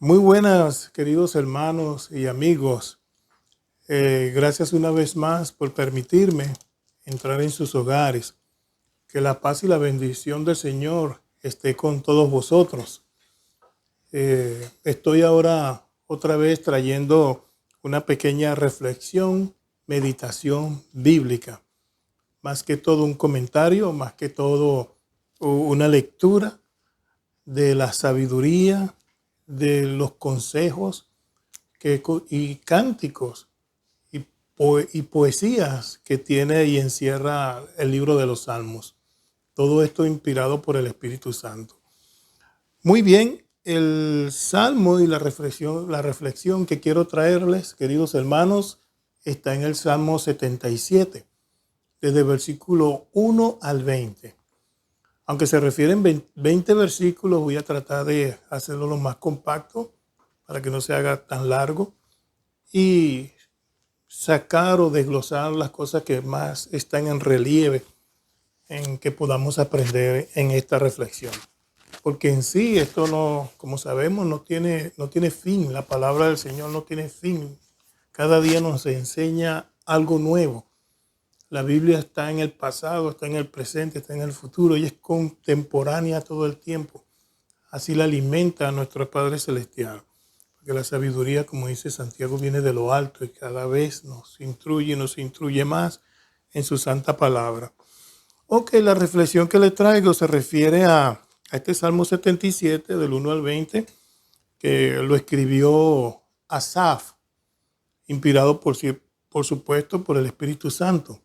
Muy buenas, queridos hermanos y amigos. Gracias una vez más por permitirme entrar en sus hogares. Que la paz y la bendición del Señor esté con todos vosotros. Estoy ahora otra vez trayendo una pequeña reflexión, meditación bíblica. Más que todo un comentario, más que todo una lectura de la sabiduría, de los consejos y cánticos y poesías que tiene y encierra el libro de los Salmos. Todo esto inspirado por el Espíritu Santo. Muy bien, el Salmo y la reflexión que quiero traerles, queridos hermanos, está en el Salmo 77, desde el versículo 1 al 20. Aunque se refieren 20 versículos, voy a tratar de hacerlo lo más compacto para que no se haga tan largo y sacar o desglosar las cosas que más están en relieve en que podamos aprender en esta reflexión. Porque en sí esto no, como sabemos, no tiene fin. La palabra del Señor no tiene fin. Cada día nos enseña algo nuevo. La Biblia está en el pasado, está en el presente, está en el futuro y es contemporánea todo el tiempo. Así la alimenta a nuestro Padre Celestial. Porque la sabiduría, como dice Santiago, viene de lo alto y cada vez nos instruye más en su santa palabra. Ok, la reflexión que le traigo se refiere a este Salmo 77, del 1 al 20, que lo escribió Asaf, inspirado por supuesto por el Espíritu Santo.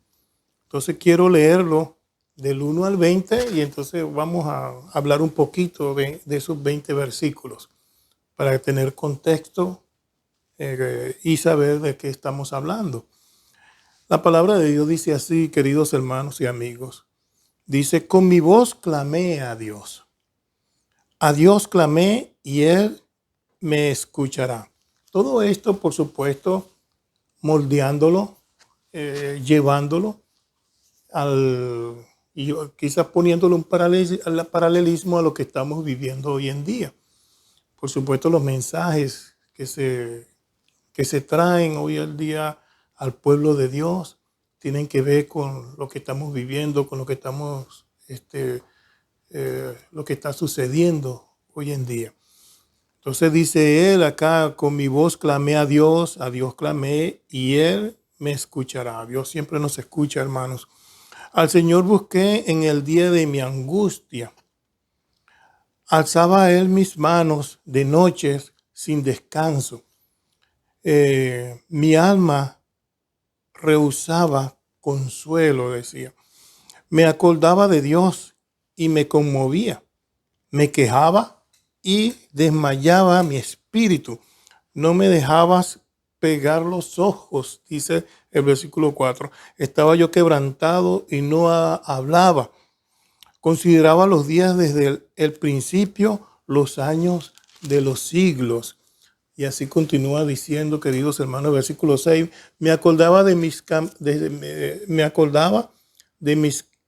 Entonces quiero leerlo del 1 al 20 y entonces vamos a hablar un poquito de esos 20 versículos para tener contexto y saber de qué estamos hablando. La palabra de Dios dice así, queridos hermanos y amigos. Dice, con mi voz clamé a Dios. A Dios clamé y Él me escuchará. Todo esto, por supuesto, moldeándolo, llevándolo y quizás poniéndolo un paralelismo a lo que estamos viviendo hoy en día. Por supuesto, los mensajes que se traen hoy en día al pueblo de Dios tienen que ver con lo que estamos viviendo, con lo que lo que está sucediendo hoy en día. Entonces dice él acá, con mi voz clamé a Dios clamé y Él me escuchará. Dios siempre nos escucha, hermanos. Al Señor busqué en el día de mi angustia. Alzaba a Él mis manos de noches sin descanso. Mi alma rehusaba consuelo, decía. Me acordaba de Dios y me conmovía. Me quejaba y desmayaba mi espíritu. No me dejabas pegar los ojos, dice el versículo 4. Estaba yo quebrantado y no hablaba. Consideraba los días desde el principio, los años de los siglos. Y así continúa diciendo, queridos hermanos, versículo 6, me acordaba de mis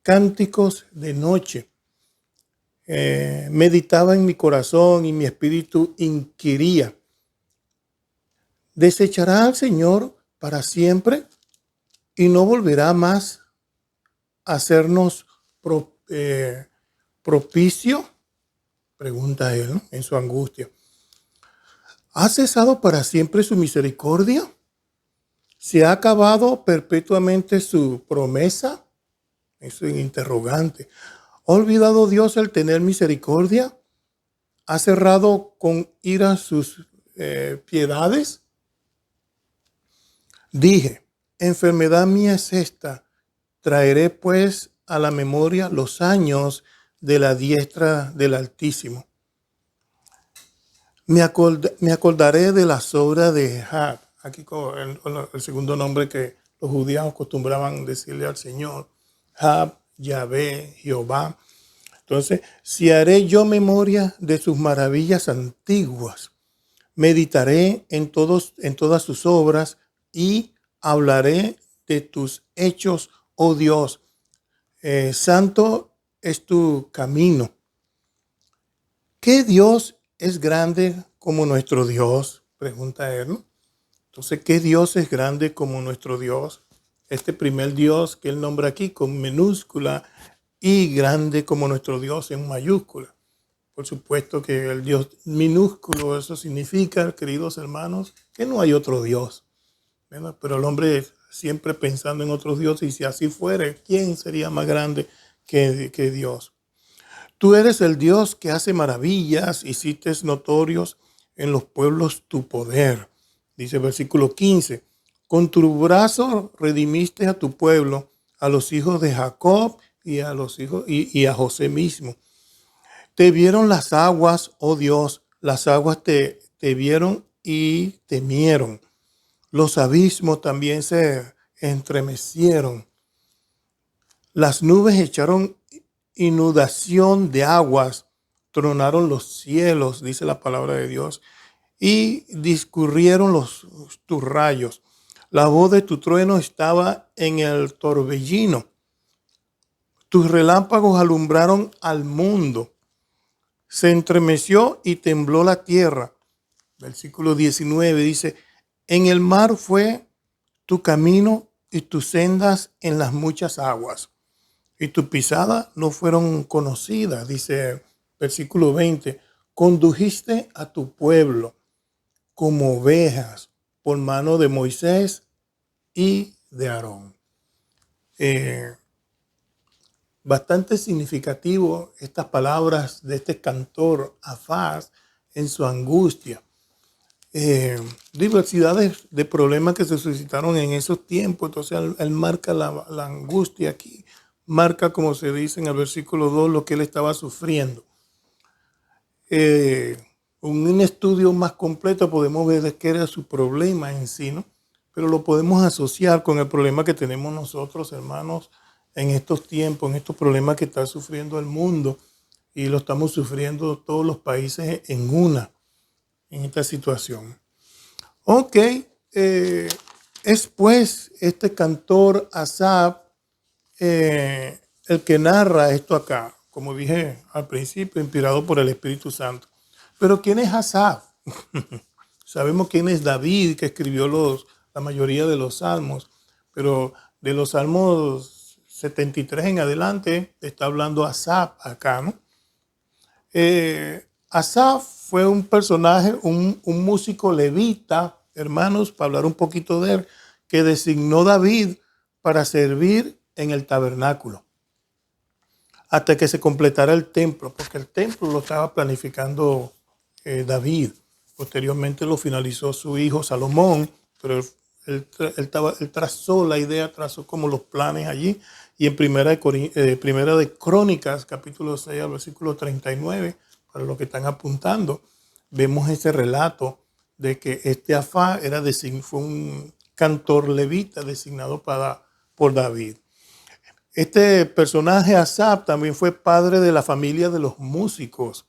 cánticos de noche. Meditaba en mi corazón y mi espíritu inquiría. ¿Desechará al Señor para siempre y no volverá más a hacernos propicio? Pregunta él, ¿no?, en su angustia. ¿Ha cesado para siempre su misericordia? ¿Se ha acabado perpetuamente su promesa? Eso es interrogante. ¿Ha olvidado Dios el tener misericordia? ¿Ha cerrado con ira sus piedades? Dije, enfermedad mía es esta. Traeré pues a la memoria los años de la diestra del Altísimo. Me acordaré de las obras de Jab. Aquí con el segundo nombre que los judíos acostumbraban decirle al Señor. Jab, Yahvé, Jehová. Entonces, si haré yo memoria de sus maravillas antiguas, meditaré en todas sus obras y hablaré de tus hechos, oh Dios. Santo es tu camino. ¿Qué Dios es grande como nuestro Dios? Pregunta él, ¿no? Entonces, ¿qué Dios es grande como nuestro Dios? Este primer Dios que él nombra aquí con minúscula y grande como nuestro Dios en mayúscula. Por supuesto que el Dios minúsculo, eso significa, queridos hermanos, que no hay otro Dios, ¿verdad? Pero el hombre siempre pensando en otros dioses, y si así fuere, ¿quién sería más grande que Dios? Tú eres el Dios que hace maravillas, hiciste notorios en los pueblos tu poder. Dice el versículo 15, con tu brazo redimiste a tu pueblo, a los hijos de Jacob y a los hijos y a José mismo. Te vieron las aguas, oh Dios, las aguas te vieron y temieron. Los abismos también se entremecieron. Las nubes echaron inundación de aguas, tronaron los cielos, dice la palabra de Dios, y discurrieron tus rayos. La voz de tu trueno estaba en el torbellino. Tus relámpagos alumbraron al mundo. Se entremeció y tembló la tierra. Versículo 19 dice, en el mar fue tu camino y tus sendas en las muchas aguas. Y tus pisadas no fueron conocidas, dice versículo 20. Condujiste a tu pueblo como ovejas por mano de Moisés y de Aarón. Bastante significativo estas palabras de este cantor Asaf en su angustia. Diversidades de problemas que se suscitaron en esos tiempos. Entonces él marca la angustia aquí. Marca, como se dice en el versículo 2, lo que él estaba sufriendo. Un estudio más completo podemos ver de qué era su problema en sí, ¿no? Pero lo podemos asociar con el problema que tenemos nosotros, hermanos, en estos tiempos, en estos problemas que está sufriendo el mundo, y lo estamos sufriendo todos los países en esta situación. Ok, es pues este cantor Asaf el que narra esto acá, como dije al principio, inspirado por el Espíritu Santo. Pero ¿quién es Asaf? Sabemos quién es David, que escribió la mayoría de los salmos, pero de los salmos 73 en adelante está hablando Asaf acá, ¿no? Asaf fue un personaje, un músico levita, hermanos, para hablar un poquito de él, que designó David para servir en el tabernáculo hasta que se completara el templo, porque el templo lo estaba planificando David. Posteriormente lo finalizó su hijo Salomón, pero él trazó la idea, trazó como los planes allí. Y en primera de Crónicas, capítulo 6, al versículo 39, para los que están apuntando, vemos ese relato de que este Asaf fue un cantor levita designado por David. Este personaje Asaf también fue padre de la familia de los músicos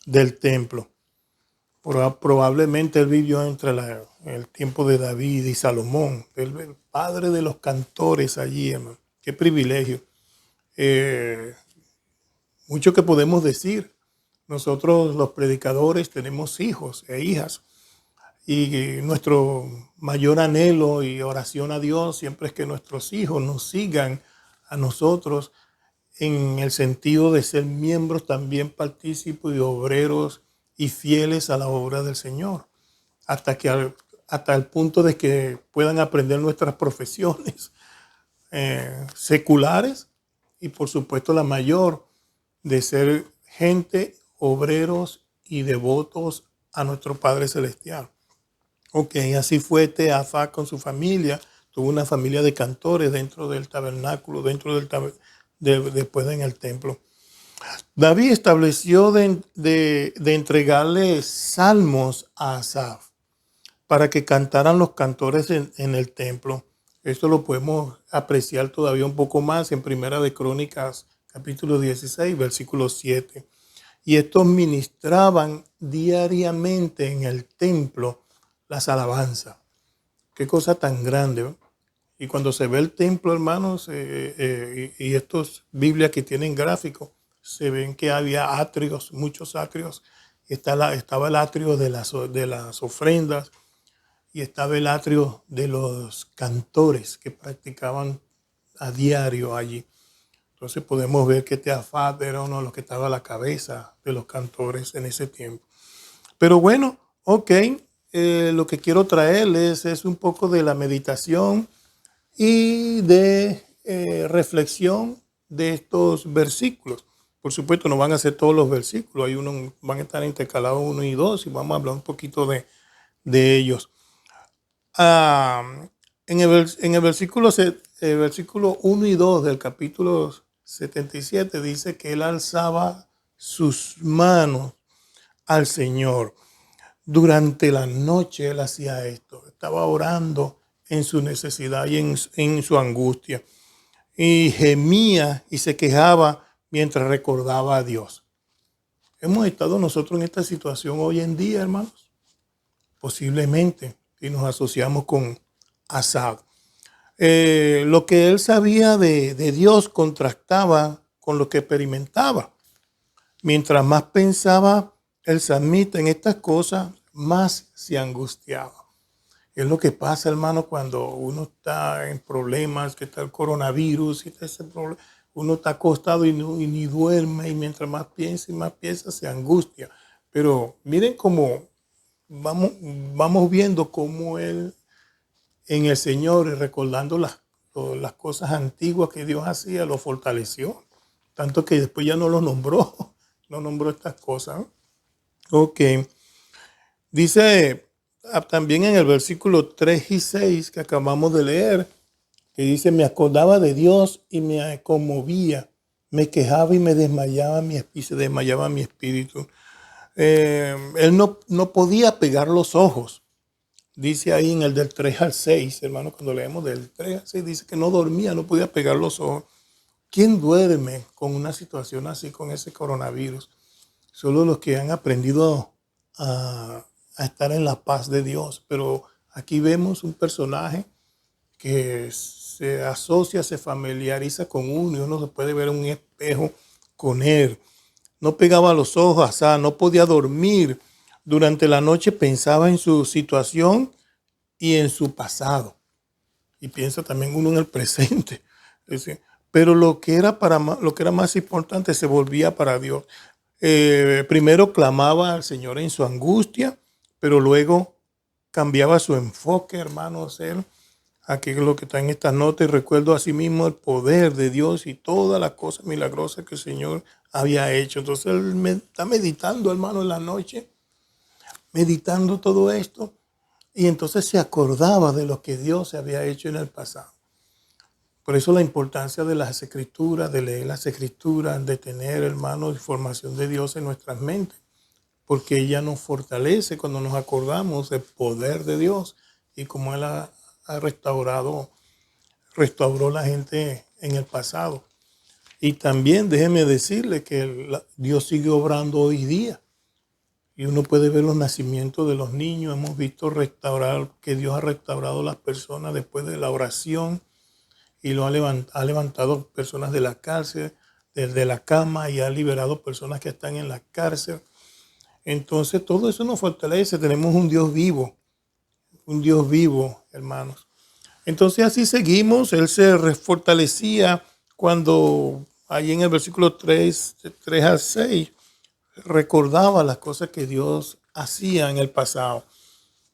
del templo. Probablemente él vivió entre el tiempo de David y Salomón. El padre de los cantores allí, hermano. Qué privilegio. Mucho que podemos decir. Nosotros los predicadores tenemos hijos e hijas. Y nuestro mayor anhelo y oración a Dios siempre es que nuestros hijos nos sigan a nosotros en el sentido de ser miembros también partícipes y obreros y fieles a la obra del Señor, hasta el punto de que puedan aprender nuestras profesiones seculares y por supuesto la mayor de ser gente, obreros y devotos a nuestro Padre Celestial. Ok, así fue Asaf con su familia. Tuvo una familia de cantores dentro del tabernáculo, después en el templo. David estableció de entregarle salmos a Asaf para que cantaran los cantores en el templo. Esto lo podemos apreciar todavía un poco más en Primera de Crónicas, capítulo 16, versículo 7. Y estos ministraban diariamente en el templo las alabanzas. Qué cosa tan grande, ¿no? Y cuando se ve el templo, hermanos, y estos Biblias que tienen gráficos, se ven que había atrios, muchos atrios, estaba el atrio de las ofrendas y estaba el atrio de los cantores que practicaban a diario allí. Entonces podemos ver que Teafat era uno de los que estaba a la cabeza de los cantores en ese tiempo. Pero bueno, ok, lo que quiero traerles es un poco de la meditación y de reflexión de estos versículos. Por supuesto, no van a ser todos los versículos, van a estar intercalados 1 y 2 y vamos a hablar un poquito de ellos. En el versículo 1 y 2 del capítulo 77 dice que él alzaba sus manos al Señor. Durante la noche él hacía esto, estaba orando en su necesidad y en su angustia. Y gemía y se quejaba mientras recordaba a Dios. ¿Hemos estado nosotros en esta situación hoy en día, hermanos? Posiblemente, y nos asociamos con Asaf. Lo que él sabía de Dios contrastaba con lo que experimentaba. Mientras más pensaba el salmista en estas cosas, más se angustiaba. Es lo que pasa, hermano, cuando uno está en problemas, que está el coronavirus, y está ese problema, uno está acostado y ni duerme, y mientras más piensa y más piensa, se angustia. Pero miren cómo vamos viendo cómo él en el Señor y recordando las cosas antiguas que Dios hacía, lo fortaleció. Tanto que después ya no lo nombró, no nombró estas cosas. Ok. Dice también en el versículo 3 y 6 que acabamos de leer, que dice, me acordaba de Dios y me conmovía, me quejaba y se desmayaba mi espíritu. Él no podía pegar los ojos. Dice ahí en el del 3 al 6, hermano, cuando leemos del 3 al 6, dice que no dormía, no podía pegar los ojos. ¿Quién duerme con una situación así, con ese coronavirus? Solo los que han aprendido a estar en la paz de Dios. Pero aquí vemos un personaje que se asocia, se familiariza con uno y uno se puede ver en un espejo con él. No pegaba los ojos, no podía dormir. Durante la noche pensaba en su situación y en su pasado. Y piensa también uno en el presente. Es decir, pero lo que era más importante se volvía para Dios. Primero clamaba al Señor en su angustia, pero luego cambiaba su enfoque, hermanos, él. Aquí es lo que está en estas notas, y recuerdo asimismo el poder de Dios y todas las cosas milagrosas que el Señor había hecho. Entonces él está meditando, hermano, en la noche, meditando todo esto, y entonces se acordaba de lo que Dios había hecho en el pasado. Por eso la importancia de las escrituras, de leer las escrituras, de tener, hermano, información de Dios en nuestras mentes, porque ella nos fortalece cuando nos acordamos del poder de Dios y cómo Él restauró la gente en el pasado. Y también déjeme decirle que Dios sigue obrando hoy día. Y uno puede ver los nacimientos de los niños. Hemos visto que Dios ha restaurado a las personas después de la oración y ha levantado personas de la cárcel, desde la cama, y ha liberado personas que están en la cárcel. Entonces todo eso nos fortalece. Tenemos un Dios vivo, hermanos. Entonces así seguimos. Él se fortalecía cuando ahí en el versículo 3 al 6 recordaba las cosas que Dios hacía en el pasado.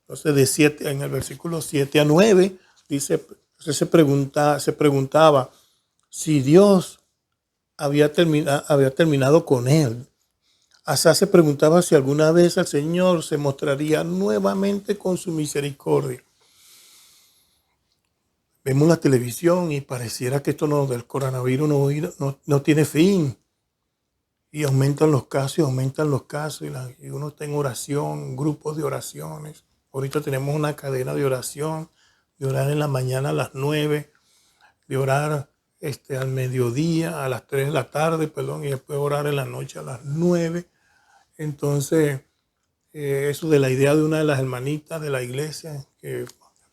Entonces en el versículo 7 a 9 dice, se preguntaba si Dios había terminado con él. Asá se preguntaba si alguna vez el Señor se mostraría nuevamente con su misericordia. Vemos la televisión y pareciera que esto del coronavirus no tiene fin. Y aumentan los casos y uno está en oración, grupos de oraciones. Ahorita tenemos una cadena de oración, de orar en la mañana a las 9, de orar al mediodía, a las 3 de la tarde, y después orar en la noche a las 9. Entonces, eso de la idea de una de las hermanitas de la iglesia que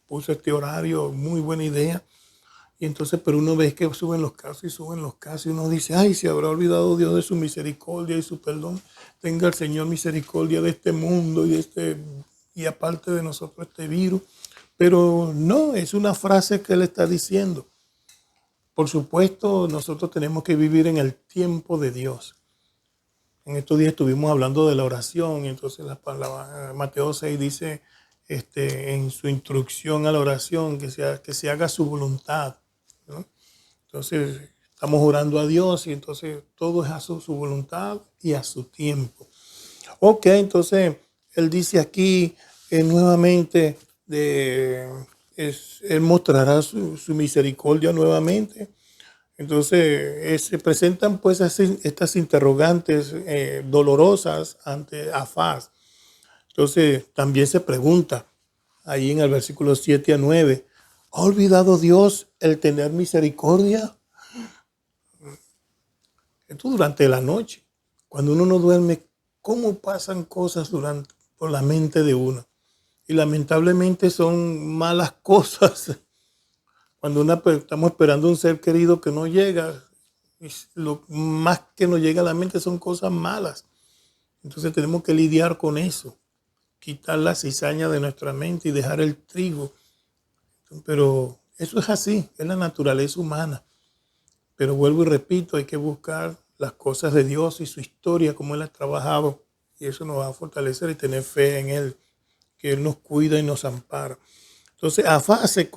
puso este horario, muy buena idea. Y entonces, pero uno ve que suben los casos y uno dice, ay, se habrá olvidado Dios de su misericordia y su perdón. tenga el Señor misericordia de este mundo y aparte de nosotros este virus. Pero no, es una frase que Él está diciendo. Por supuesto, nosotros tenemos que vivir en el tiempo de Dios. En estos días estuvimos hablando de la oración, y entonces la palabra, Mateo 6 dice en su instrucción a la oración que se haga su voluntad, ¿no? Entonces estamos orando a Dios y entonces todo es a su voluntad y a su tiempo. Ok, entonces Él dice aquí nuevamente, Él mostrará su misericordia nuevamente. Entonces se presentan pues estas interrogantes dolorosas ante Afaz. Entonces también se pregunta ahí en el versículo 7 a 9, ¿ha olvidado Dios el tener misericordia? Esto durante la noche, cuando uno no duerme, ¿cómo pasan cosas por la mente de uno? Y lamentablemente son malas cosas. Cuando estamos esperando un ser querido que no llega, lo más que nos llega a la mente son cosas malas. Entonces tenemos que lidiar con eso, quitar la cizaña de nuestra mente y dejar el trigo. Pero eso es así, es la naturaleza humana. Pero vuelvo y repito, hay que buscar las cosas de Dios y su historia, cómo Él ha trabajado. Y eso nos va a fortalecer y tener fe en Él, que Él nos cuida y nos ampara. Entonces, Afaz se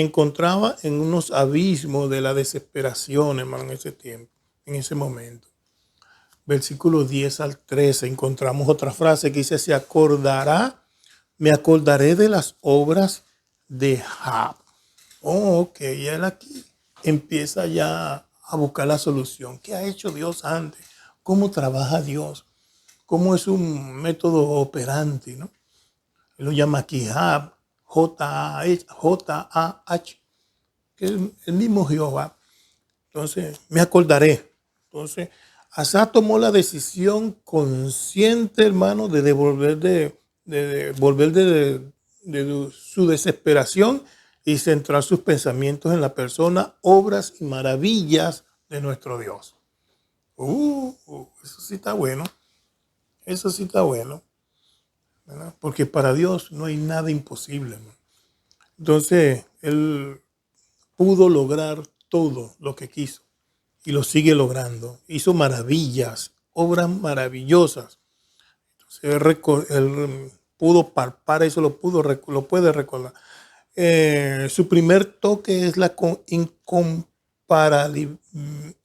encontraba en unos abismos de la desesperación, hermano, en ese tiempo, en ese momento. Versículo 10 al 13, encontramos otra frase que dice, me acordaré de las obras de Job. Oh, ok, y él aquí empieza ya a buscar la solución. ¿Qué ha hecho Dios antes? ¿Cómo trabaja Dios? ¿Cómo es un método operante, ¿no? Él lo llama aquí Job, J-A-H, que es el mismo Jehová. Entonces, me acordaré. Entonces, Asa tomó la decisión consciente, hermano, de volver de su desesperación y centrar sus pensamientos en la persona, obras y maravillas de nuestro Dios. Eso sí está bueno. Eso sí está bueno, ¿verdad? Porque para Dios no hay nada imposible, ¿no? Entonces, Él pudo lograr todo lo que quiso y lo sigue logrando. Hizo maravillas, obras maravillosas. Entonces, él pudo palpar eso, lo puede recordar. Su primer toque es la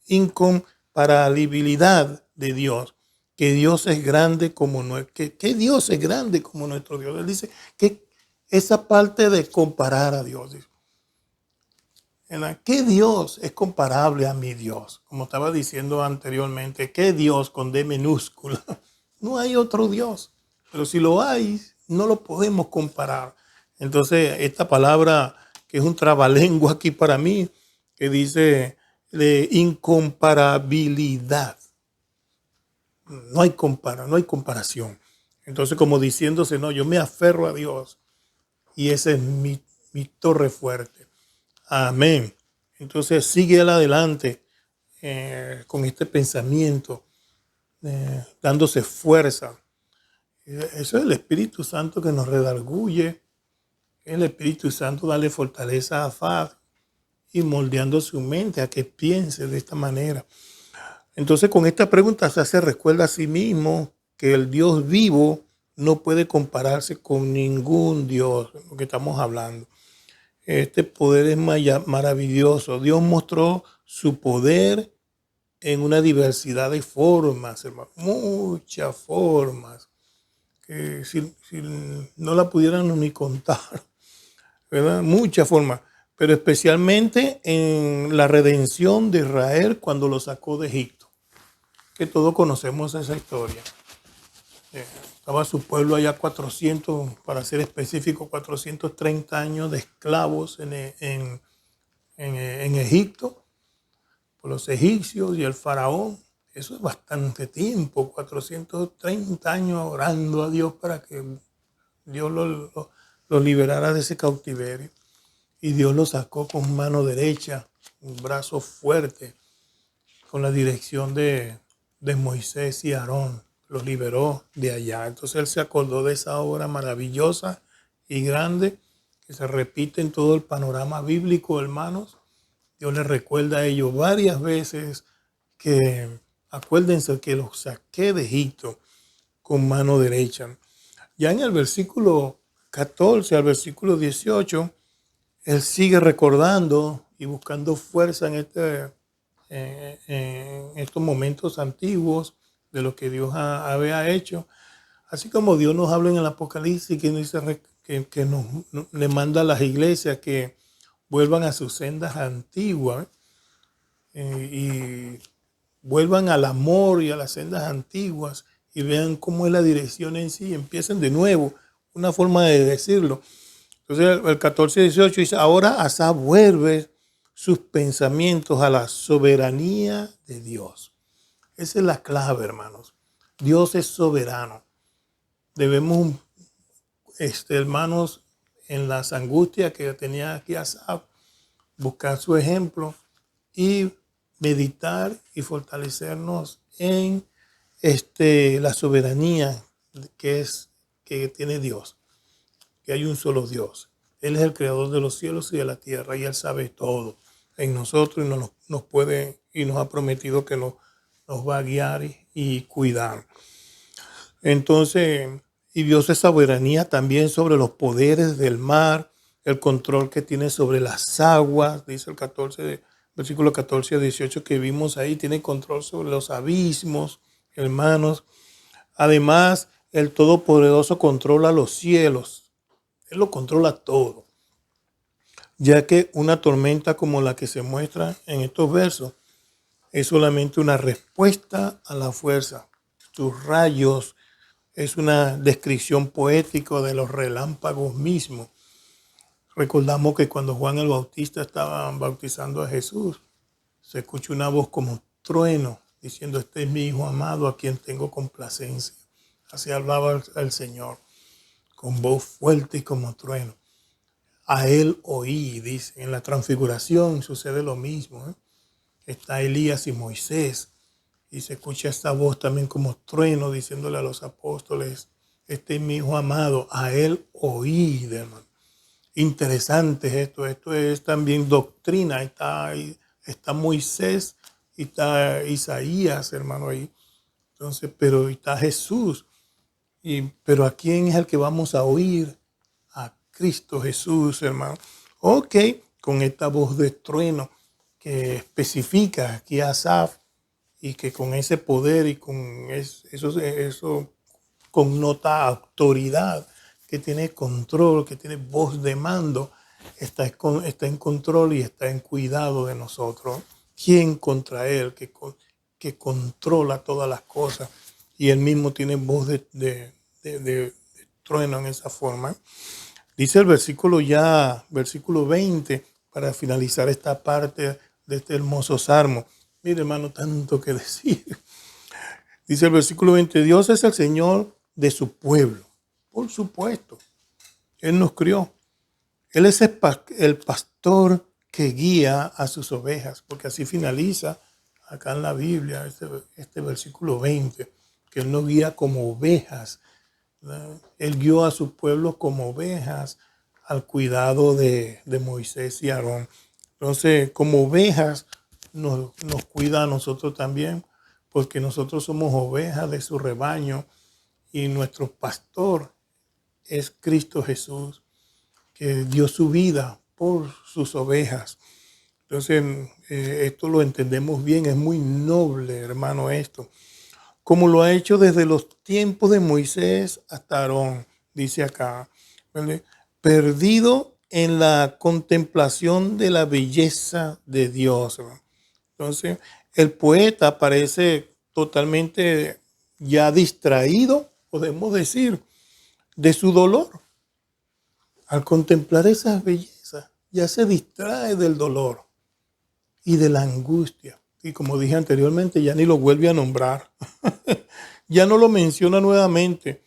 incomparabilidad de Dios. Que Dios es grande como que Dios es grande como nuestro Dios. Él dice que esa parte de comparar a Dios. ¿Qué Dios es comparable a mi Dios? Como estaba diciendo anteriormente, ¿qué Dios con D minúscula? No hay otro Dios. Pero si lo hay, no lo podemos comparar. Entonces, esta palabra que es un trabalengua aquí para mí, que dice de incomparabilidad. No hay comparación. Entonces, como diciéndose, no, yo me aferro a Dios y ese es mi torre fuerte. Amén. Entonces sigue él adelante con este pensamiento, dándose fuerza. Eso es el Espíritu Santo que nos redarguye. El Espíritu Santo darle fortaleza a Afaz y moldeando su mente a que piense de esta manera. Entonces con esta pregunta se recuerda a sí mismo que el Dios vivo no puede compararse con ningún Dios, lo que estamos hablando. Este poder es maravilloso. Dios mostró su poder en una diversidad de formas, hermano. Muchas formas. Que si no la pudieran ni contar, ¿verdad? Muchas formas. Pero especialmente en la redención de Israel cuando lo sacó de Egipto. Que todos conocemos esa historia. Estaba su pueblo allá 400, para ser específico, 430 años de esclavos en Egipto, por los egipcios y el faraón. Eso es bastante tiempo, 430 años orando a Dios para que Dios lo liberara de ese cautiverio. Y Dios lo sacó con mano derecha, un brazo fuerte, con la dirección de Moisés y Aarón, los liberó de allá. Entonces él se acordó de esa obra maravillosa y grande que se repite en todo el panorama bíblico, hermanos. Dios les recuerda a ellos varias veces que acuérdense que los saqué de Egipto con mano derecha. Ya en el versículo 14 al versículo 18, él sigue recordando y buscando fuerza en estos momentos antiguos de lo que Dios había hecho. Así como Dios nos habla en el Apocalipsis, que dice que le manda a las iglesias que vuelvan a sus sendas antiguas y vuelvan al amor y a las sendas antiguas y vean cómo es la dirección en sí, empiecen de nuevo, una forma de decirlo. Entonces el 14-18 dice, ahora Asaf vuelve sus pensamientos a la soberanía de Dios. Esa es la clave, hermanos. Dios es soberano. Debemos, hermanos, en las angustias que tenía aquí Asaf, buscar su ejemplo y meditar y fortalecernos en la soberanía que tiene Dios, que hay un solo Dios. Él es el creador de los cielos y de la tierra y Él sabe todo en nosotros y nos puede y nos ha prometido que nos va a guiar y cuidar. Entonces, y Dios es soberanía también sobre los poderes del mar, el control que tiene sobre las aguas, dice el versículo 14 a 18 que vimos ahí, tiene control sobre los abismos, hermanos. Además, el Todopoderoso controla los cielos. Él lo controla todo. Ya que una tormenta como la que se muestra en estos versos es solamente una respuesta a la fuerza. Sus rayos es una descripción poética de los relámpagos mismos. Recordamos que cuando Juan el Bautista estaba bautizando a Jesús, se escucha una voz como trueno diciendo, este es mi Hijo amado a quien tengo complacencia. Así hablaba el Señor, con voz fuerte y como trueno. A él oí, dice. En la transfiguración sucede lo mismo. Está Elías y Moisés. Y se escucha esta voz también como trueno diciéndole a los apóstoles, este es mi Hijo amado, a él oí, hermano. Interesante esto es también doctrina. Está Moisés y está Isaías, hermano, ahí. Entonces, pero está Jesús. Pero ¿a quién es el que vamos a oír? A Cristo Jesús, hermano. Ok, con esta voz de trueno que especifica aquí a Asaf y que con ese poder y con eso connota autoridad, que tiene control, que tiene voz de mando, está en control y está en cuidado de nosotros. ¿Quién contra él que controla todas las cosas? Y él mismo tiene voz de trueno en esa forma. Dice el versículo 20, para finalizar esta parte de este hermoso salmo. Mire, hermano, tanto que decir. Dice el versículo 20, Dios es el Señor de su pueblo. Por supuesto, Él nos crió. Él es el pastor que guía a sus ovejas, porque así finaliza acá en la Biblia este versículo 20, que Él nos guía como ovejas. Él guió a su pueblo como ovejas al cuidado de Moisés y Aarón. Entonces, como ovejas, nos cuida a nosotros también, porque nosotros somos ovejas de su rebaño y nuestro pastor es Cristo Jesús, que dio su vida por sus ovejas. Entonces, esto lo entendemos bien, es muy noble, hermano, esto. Como lo ha hecho desde los tiempos de Moisés hasta Aarón, dice acá, ¿vale? Perdido en la contemplación de la belleza de Dios, ¿verdad? Entonces, el poeta parece totalmente ya distraído, podemos decir, de su dolor. Al contemplar esas bellezas, ya se distrae del dolor y de la angustia. Y como dije anteriormente, ya ni lo vuelve a nombrar. Ya no lo menciona nuevamente.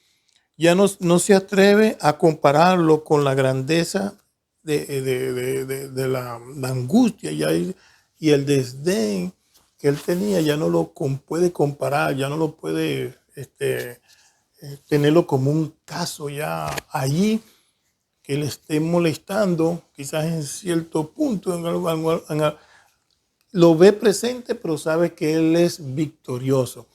Ya no se atreve a compararlo con la grandeza de la angustia y el desdén que él tenía. Ya no lo puede comparar, ya no lo puede tenerlo como un caso ya allí, que le esté molestando, quizás en cierto punto, lo ve presente, pero sabe que él es victorioso.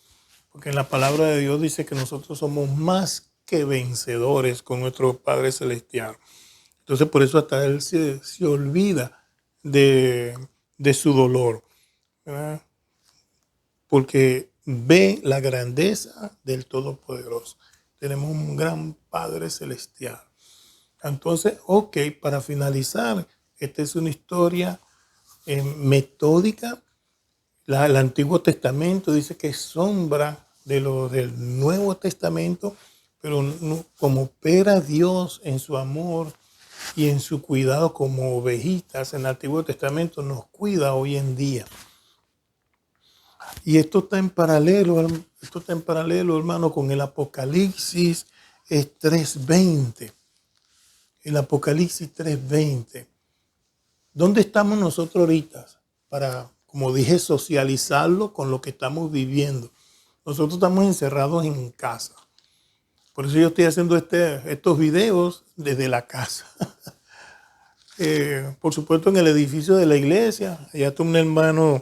Porque en la palabra de Dios dice que nosotros somos más que vencedores con nuestro Padre Celestial. Entonces por eso hasta él se olvida de su dolor, ¿verdad? Porque ve la grandeza del Todopoderoso. Tenemos un gran Padre Celestial. Entonces, ok, para finalizar, esta es una historia metódica. El Antiguo Testamento dice que es sombra del Nuevo Testamento, pero como opera Dios en su amor y en su cuidado como ovejitas en el Antiguo Testamento, nos cuida hoy en día. Y esto está en paralelo, hermano, con el Apocalipsis 3:20. El Apocalipsis 3:20. ¿Dónde estamos nosotros ahorita? Para, como dije, socializarlo con lo que estamos viviendo. Nosotros estamos encerrados en casa. Por eso yo estoy haciendo estos videos desde la casa. Por supuesto, en el edificio de la iglesia. Allá está un hermano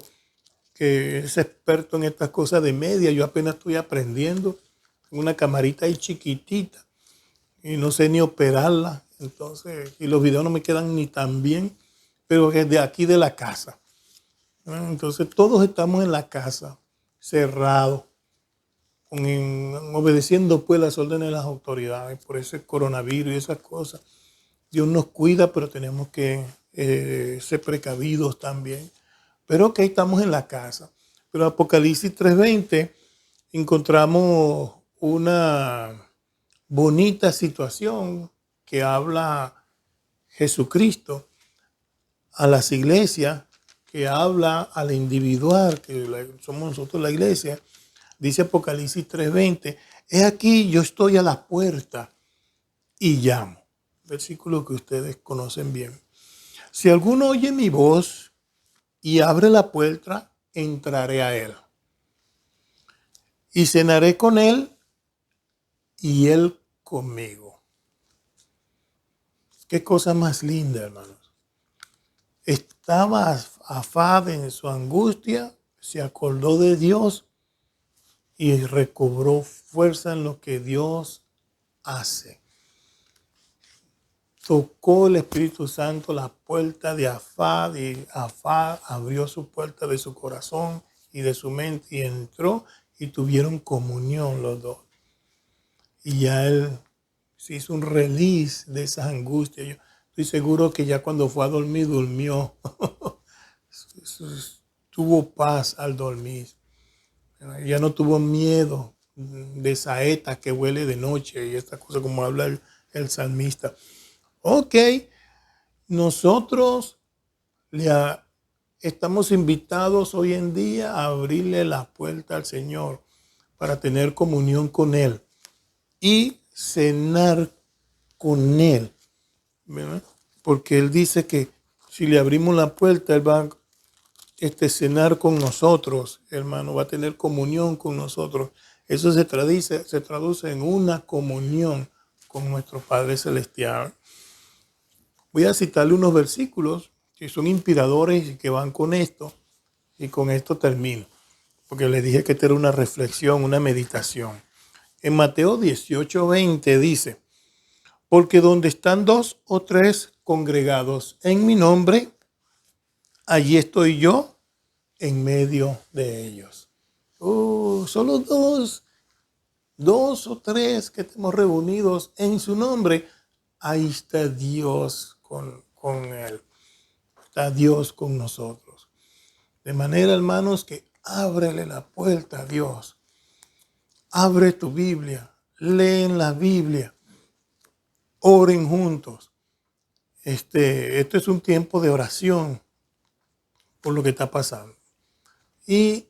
que es experto en estas cosas de media. Yo apenas estoy aprendiendo. Tengo una camarita ahí chiquitita y no sé ni operarla. Entonces, y los videos no me quedan ni tan bien, pero es de aquí de la casa. Entonces, todos estamos en la casa, cerrados, obedeciendo pues las órdenes de las autoridades por ese coronavirus y esas cosas. Dios nos cuida, pero tenemos que ser precavidos también. Pero ok, estamos en la casa. Pero en Apocalipsis 3:20 encontramos una bonita situación que habla Jesucristo a las iglesias, que habla al individual, que somos nosotros la iglesia. Dice Apocalipsis 3:20, he aquí yo estoy a la puerta y llamo. Versículo que ustedes conocen bien. Si alguno oye mi voz y abre la puerta, entraré a él. Y cenaré con él y él conmigo. Qué cosa más linda, hermanos. Estaba afable en su angustia, se acordó de Dios y recobró fuerza en lo que Dios hace. Tocó el Espíritu Santo la puerta de Afad y Afad abrió su puerta de su corazón y de su mente y entró y tuvieron comunión los dos. Y ya él se hizo un release de esas angustias. Yo estoy seguro que ya cuando fue a dormir, durmió. Tuvo paz al dormir. Ya no tuvo miedo de saeta que huele de noche y esta cosa como habla el salmista. Ok, nosotros estamos invitados hoy en día a abrirle la puerta al Señor para tener comunión con Él y cenar con Él, ¿verdad? Porque Él dice que si le abrimos la puerta, Él va a cenar con nosotros, hermano, va a tener comunión con nosotros. Eso se traduce en una comunión con nuestro Padre Celestial. Voy a citarle unos versículos que son inspiradores y que van con esto, y con esto termino, porque les dije que esta era una reflexión, una meditación. En Mateo 18:20 dice, porque donde están 2 o 3 congregados en mi nombre, allí estoy yo en medio de ellos. Solo dos o tres que estemos reunidos en su nombre, ahí está Dios con él. Está Dios con nosotros. De manera, hermanos, que ábrele la puerta a Dios. Abre tu Biblia, leen la Biblia, oren juntos. Esto es un tiempo de oración por lo que está pasando. Y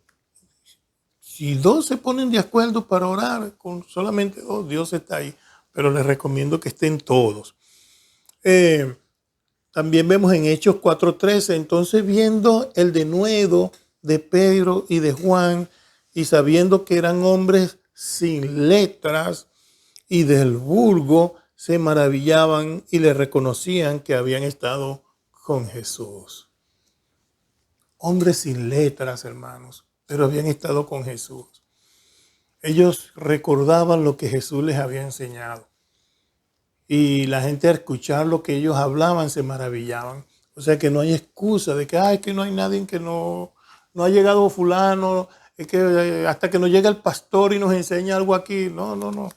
si 2 se ponen de acuerdo para orar, con solamente 2, Dios está ahí. Pero les recomiendo que estén todos. También vemos en Hechos 4:13, entonces viendo el denuedo de Pedro y de Juan y sabiendo que eran hombres sin letras y del vulgo se maravillaban y le reconocían que habían estado con Jesús. Hombres sin letras, hermanos, pero habían estado con Jesús. Ellos recordaban lo que Jesús les había enseñado. Y la gente al escuchar lo que ellos hablaban se maravillaban. O sea que no hay excusa de que, ay, que no hay nadie que no ha llegado fulano, es que hasta que no llega el pastor y nos enseña algo aquí. No.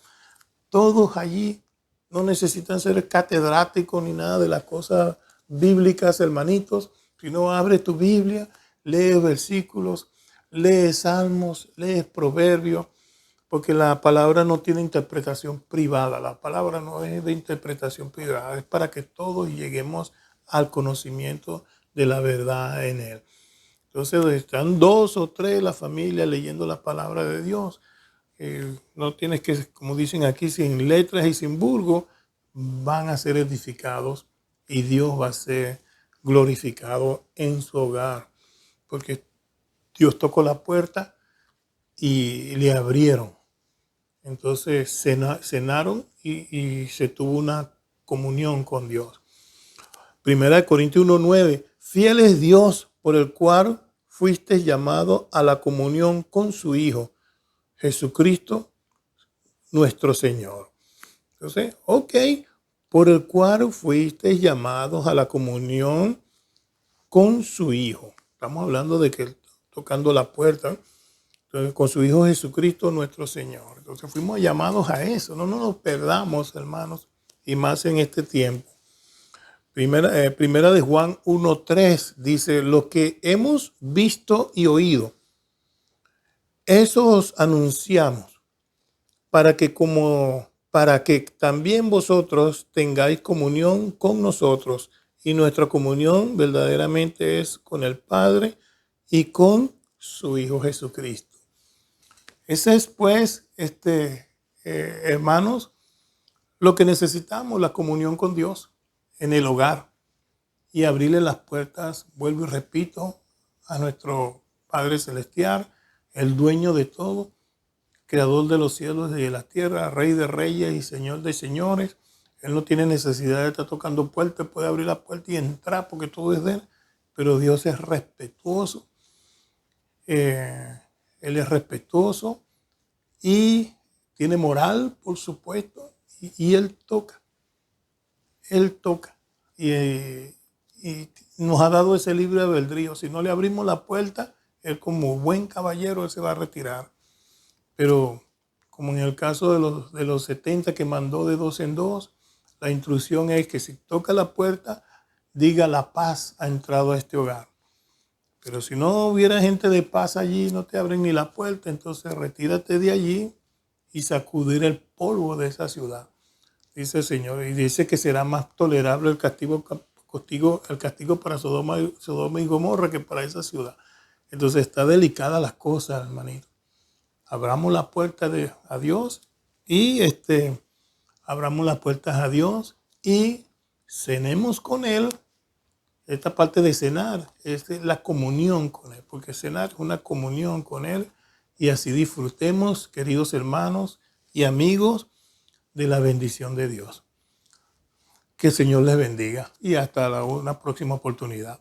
Todos allí no necesitan ser catedráticos ni nada de las cosas bíblicas, hermanitos. Si no, abre tu Biblia, lees versículos, lees salmos, lees proverbios, porque la palabra no tiene interpretación privada. La palabra no es de interpretación privada, es para que todos lleguemos al conocimiento de la verdad en él. Entonces están 2 o 3 la familia leyendo la palabra de Dios. No tienes que, como dicen aquí, sin letras y sin vulgo, van a ser edificados y Dios va a ser glorificado en su hogar. Porque Dios tocó la puerta y le abrieron. Entonces cenaron y se tuvo una comunión con Dios. Primera de Corintios 1:9. Fiel es Dios por el cual fuiste llamado a la comunión con su Hijo, Jesucristo, nuestro Señor. Entonces, por el cual fuiste llamados a la comunión con su Hijo. Estamos hablando de que tocando la puerta, entonces, con su Hijo Jesucristo, nuestro Señor. Entonces fuimos llamados a eso. No nos perdamos, hermanos, y más en este tiempo. Primera de Juan 1:3 dice, lo que hemos visto y oído, eso os anunciamos, para que también vosotros tengáis comunión con nosotros. Y nuestra comunión verdaderamente es con el Padre y con su Hijo Jesucristo. Ese es, pues, hermanos, lo que necesitamos, la comunión con Dios en el hogar y abrirle las puertas, vuelvo y repito, a nuestro Padre Celestial, el dueño de todo, creador de los cielos y de la tierra, rey de reyes y señor de señores. Él no tiene necesidad de estar tocando puertas, puede abrir la puerta y entrar porque todo es de él, pero Dios es respetuoso. Él es respetuoso y tiene moral, por supuesto, y Él toca. Él toca. Y nos ha dado ese libre albedrío. Si no le abrimos la puerta, Él como buen caballero Él se va a retirar. Pero como en el caso de los 70 que mandó de 2 en 2, la instrucción es que si toca la puerta, diga la paz ha entrado a este hogar. Pero si no hubiera gente de paz allí, no te abren ni la puerta, entonces retírate de allí y sacudir el polvo de esa ciudad, dice el Señor. Y dice que será más tolerable el castigo para Sodoma y Gomorra que para esa ciudad. Entonces está delicada las cosas, hermanito. Abramos las puertas a Dios y abramos las puertas a Dios y cenemos con Él. Esta parte de cenar es la comunión con Él, porque cenar es una comunión con Él y así disfrutemos, queridos hermanos y amigos, de la bendición de Dios. Que el Señor les bendiga y hasta una próxima oportunidad.